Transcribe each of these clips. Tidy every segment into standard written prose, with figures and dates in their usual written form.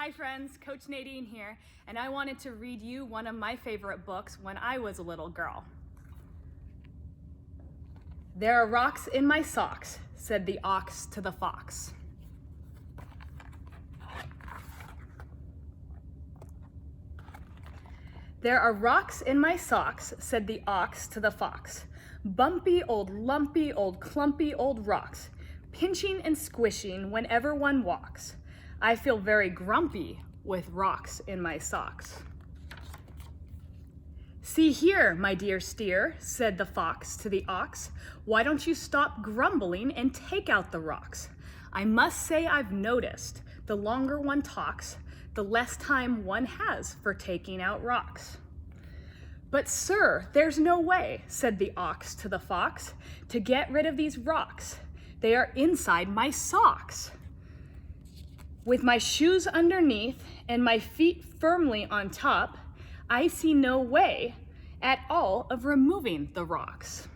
Hi friends, Coach Nadine here, and I wanted to read you one of my favorite books when I was a little girl. "There are rocks in my socks," said the ox to the fox. "There are rocks in my socks," said the ox to the fox. "Bumpy, old lumpy, old clumpy, old rocks, pinching and squishing whenever one walks. I feel very grumpy with rocks in my socks." "See here, my dear steer," said the fox to the ox. "Why don't you stop grumbling and take out the rocks? I must say I've noticed the longer one talks, the less time one has for taking out rocks." "But sir, there's no way," said the ox to the fox, "to get rid of these rocks. They are inside my socks. With my shoes underneath and my feet firmly on top, I see no way at all of removing the rocks."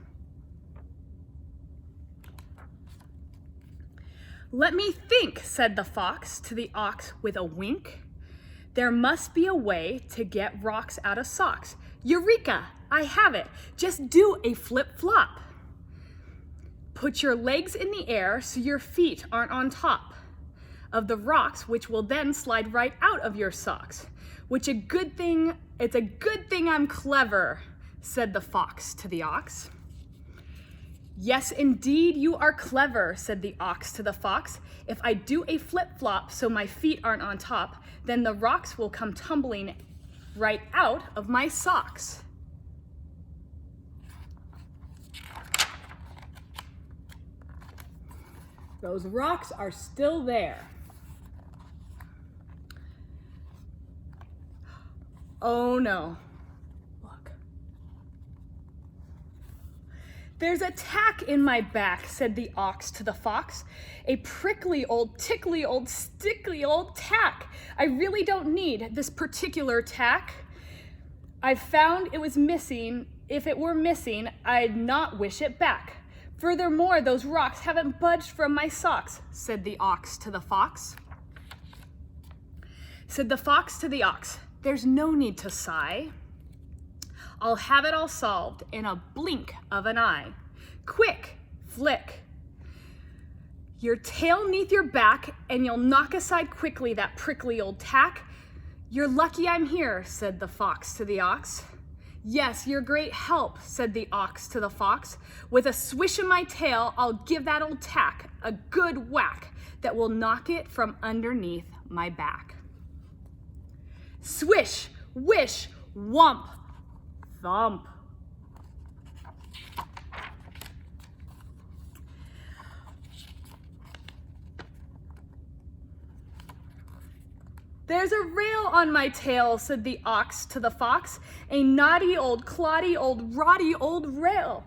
"Let me think," said the fox to the ox with a wink. "There must be a way to get rocks out of socks. Eureka! I have it. Just do a flip-flop. Put your legs in the air so your feet aren't on top of the rocks, which will then slide right out of your socks. It's a good thing I'm clever," said the fox to the ox. "Yes, indeed, you are clever," said the ox to the fox. "If I do a flip-flop so my feet aren't on top, then the rocks will come tumbling right out of my socks." Those rocks are still there. Oh no, look. "There's a tack in my back," said the ox to the fox. "A prickly old, tickly old, stickly old tack. I really don't need this particular tack. I found it was missing. If it were missing, I'd not wish it back. Furthermore, those rocks haven't budged from my socks," said the ox to the fox. Said the fox to the ox, "There's no need to sigh. I'll have it all solved in a blink of an eye. Quick, flick your tail neath your back, and you'll knock aside quickly that prickly old tack." "You're lucky I'm here," said the fox to the ox. "Yes, you're great help," said the ox to the fox. "With a swish of my tail, I'll give that old tack a good whack that will knock it from underneath my back." Swish, wish, whump, thump. "There's a rail on my tail," said the ox to the fox. "A naughty old, cloddy old, roddy old rail.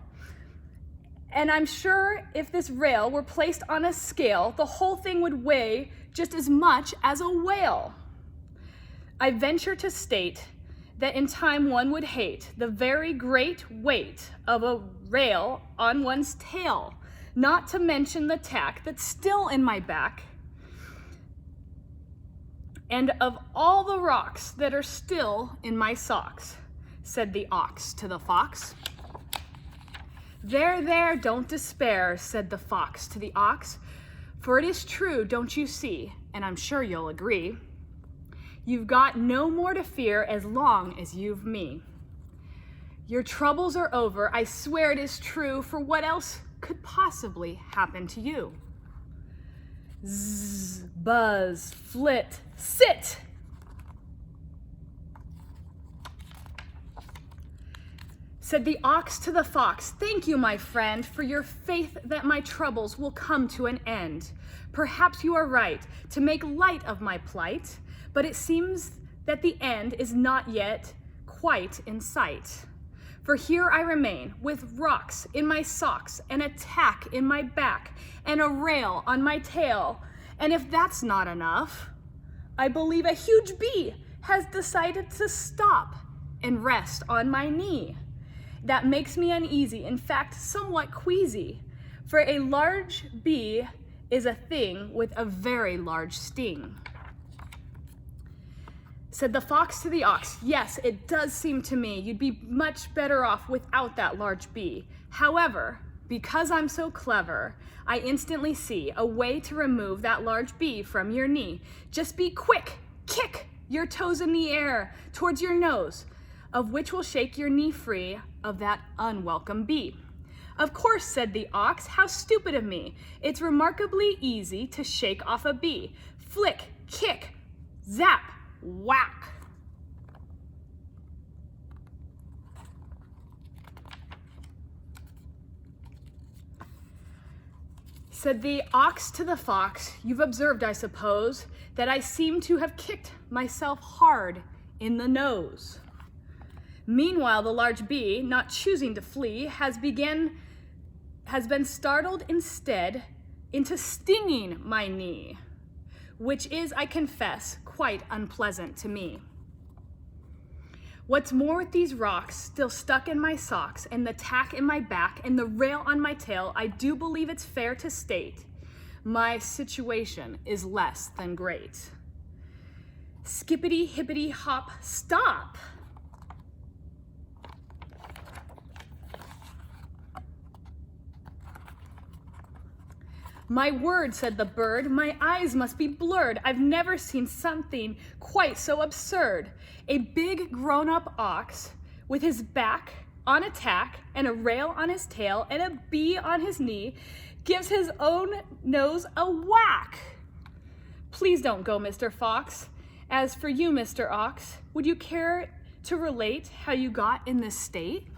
And I'm sure if this rail were placed on a scale, the whole thing would weigh just as much as a whale. I venture to state that in time one would hate the very great weight of a rail on one's tail, not to mention the tack that's still in my back, and of all the rocks that are still in my socks," said the ox to the fox. There, don't despair," said the fox to the ox. "For it is true, don't you see, and I'm sure you'll agree, you've got no more to fear as long as you've me. Your troubles are over, I swear it is true, for what else could possibly happen to you?" Zzz, buzz, flit, sit. Said the ox to the fox, "Thank you, my friend, for your faith that my troubles will come to an end. Perhaps you are right to make light of my plight, but it seems that the end is not yet quite in sight. For here I remain with rocks in my socks and a tack in my back and a rail on my tail. And if that's not enough, I believe a huge bee has decided to stop and rest on my knee. That makes me uneasy, in fact, somewhat queasy, for a large bee is a thing with a very large sting." Said the fox to the ox, yes, it does seem to me you'd be much better off without that large bee. However, because I'm so clever, I instantly see a way to remove that large bee from your knee. Just be quick, kick your toes in the air towards your nose, of which will shake your knee free of that unwelcome bee. Of course, said the ox, how stupid of me. It's remarkably easy to shake off a bee. Flick, kick, zap, whack. Said the ox to the fox, you've observed, I suppose, that I seem to have kicked myself hard in the nose. Meanwhile, the large bee, not choosing to flee, has been startled instead into stinging my knee, which is, I confess, quite unpleasant to me. What's more, with these rocks still stuck in my socks and the tack in my back and the rail on my tail, I do believe it's fair to state my situation is less than great. Skippity, hippity, hop, stop! My word, said the bird, my eyes must be blurred. I've never seen something quite so absurd. A big grown-up ox with his back on a tack and a rail on his tail and a bee on his knee gives his own nose a whack. Please don't go, Mr. Fox. As for you, Mr. Ox, would you care to relate how you got in this state?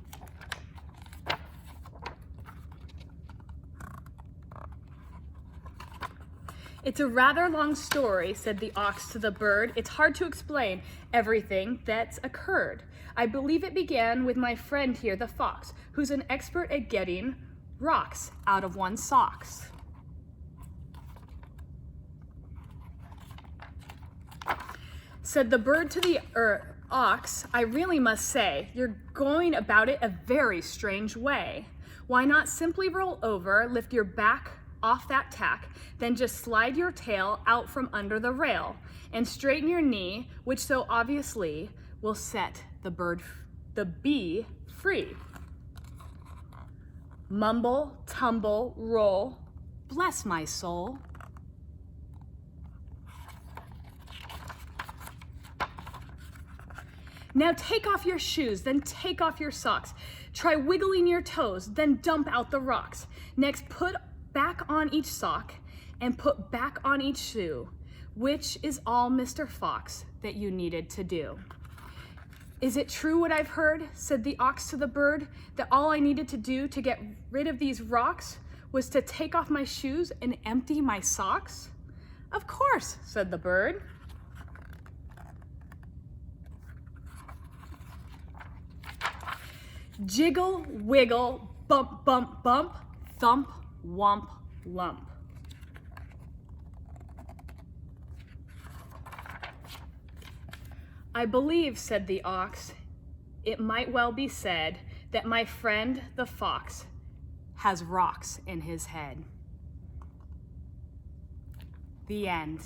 It's a rather long story, said the ox to the bird. It's hard to explain everything that's occurred. I believe it began with my friend here, the fox, who's an expert at getting rocks out of one's socks. Said the bird to the ox, I really must say, you're going about it a very strange way. Why not simply roll over, lift your back off that tack, then just slide your tail out from under the rail and straighten your knee, which so obviously will set the bee free. Mumble, tumble, roll, bless my soul. Now take off your shoes, then take off your socks. Try wiggling your toes, then dump out the rocks. Next, put back on each sock and put back on each shoe, which is all, Mr. Fox, that you needed to do. Is it true what I've heard, said the ox to the bird, that all I needed to do to get rid of these rocks was to take off my shoes and empty my socks? Of course, said the bird. Jiggle, wiggle, bump, bump, bump, thump, womp, lump. I believe, said the ox, it might well be said that my friend the fox has rocks in his head. The end.